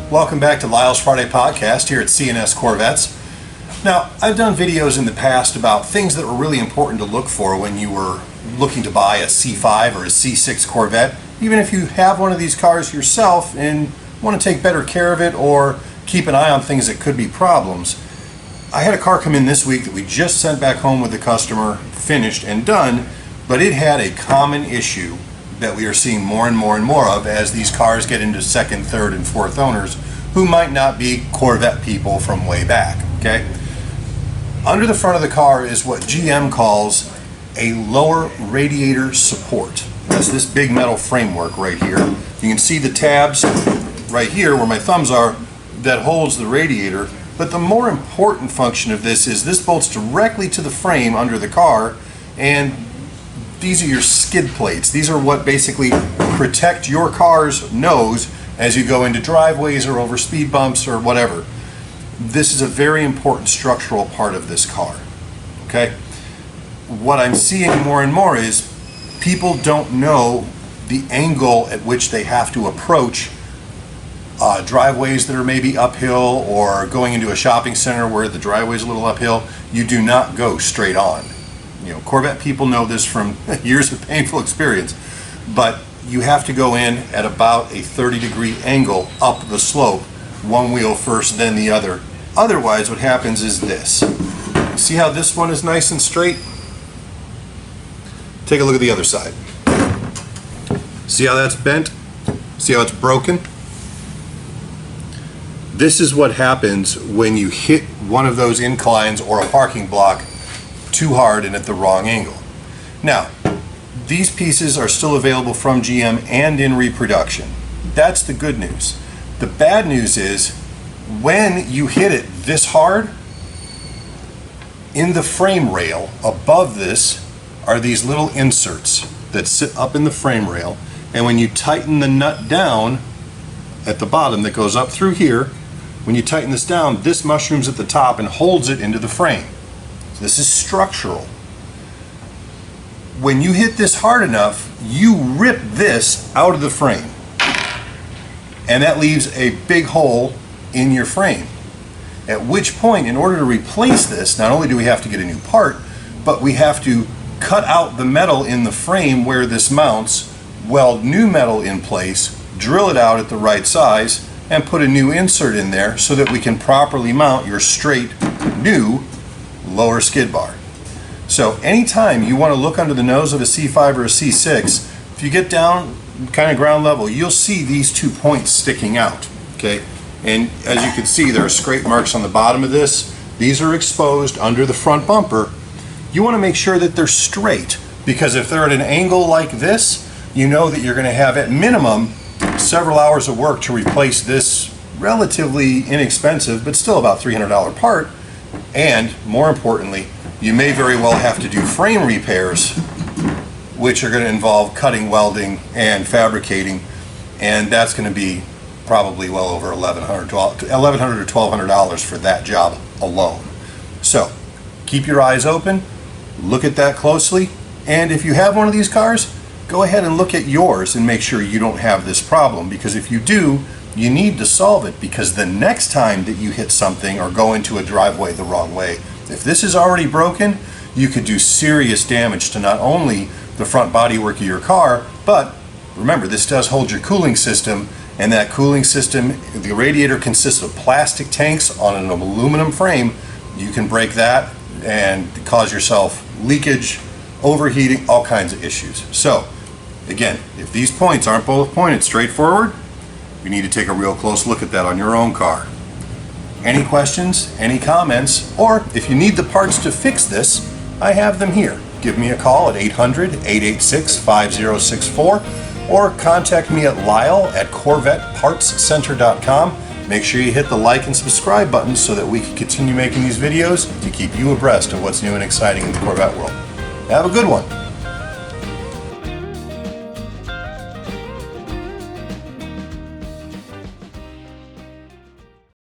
Welcome back to Lyle's Friday Podcast here at CNS Corvettes. Now, I've done videos in the past about things that were really important to look for when you were looking to buy a C5 or a C6 Corvette, even if you have one of these cars yourself and want to take better care of it or keep an eye on things that could be problems. I had a car come in this week that we just sent back home with the customer, finished and done, but it had a common issue that we are seeing more and more of as these cars get into second, third, and fourth owners who might not be Corvette people from way back, okay? Under the front of the car is what GM calls a lower radiator support. That's this big metal framework right here. You can see the tabs right here where my thumbs are that holds the radiator, but the more important function of this is this bolts directly to the frame under the car, and these are your skid plates. These are what basically protect your car's nose as you go into driveways or over speed bumps or whatever. This is a very important structural part of this car, okay? What I'm seeing more and more is people don't know the angle at which they have to approach driveways that are maybe uphill, or going into a shopping center where the driveway is a little uphill. You do not go straight on. You know, Corvette people know this from years of painful experience, but you have to go in at about a 30-degree angle up the slope, one wheel first, then the other. Otherwise, what happens is this. See how this one is nice and straight? Take a look at the other side. See how that's bent? See how it's broken? This is what happens when you hit one of those inclines or a parking block too hard and at the wrong angle. Now, these pieces are still available from GM and in reproduction. That's the good news. The bad news is when you hit it this hard, in the frame rail above this are these little inserts that sit up in the frame rail, and when you tighten the nut down at the bottom that goes up through here, when you tighten this down, this mushrooms at the top and holds it into the frame. This is structural. When you hit this hard enough, you rip this out of the frame, and that leaves a big hole in your frame. At which point, in order to replace this, not only do we have to get a new part, but we have to cut out the metal in the frame where this mounts, weld new metal in place, drill it out at the right size, and put a new insert in there so that we can properly mount your straight, new lower skid bar. So anytime you want to look under the nose of a C5 or a C6, if you get down kind of ground level, you'll see these 2 points sticking out, okay? And as you can see, there are scrape marks on the bottom of this. These are exposed under the front bumper. You want to make sure that they're straight, because if they're at an angle like this, you know that you're going to have at minimum several hours of work to replace this relatively inexpensive, but still about $300 part. And more importantly, you may very well have to do frame repairs, which are going to involve cutting, welding, and fabricating, and that's going to be probably well over $1,100 or $1,200 for that job alone. So keep your eyes open, look at that closely, and if you have one of these cars, go ahead and look at yours and make sure you don't have this problem, because if you do, you need to solve it, because the next time that you hit something or go into a driveway the wrong way, if this is already broken, you could do serious damage to not only the front bodywork of your car, but remember, this does hold your cooling system, and that cooling system, the radiator consists of plastic tanks on an aluminum frame. You can break that and cause yourself leakage, overheating, all kinds of issues. So again, if these points aren't both pointed straight forward, you need to take a real close look at that on your own car. Any questions, any comments, or if you need the parts to fix this, I have them here. Give me a call at 800-886-5064, or contact me at Lyle@CorvettePartsCenter.com. Make sure you hit the like and subscribe buttons so that we can continue making these videos to keep you abreast of what's new and exciting in the Corvette world. Have a good one.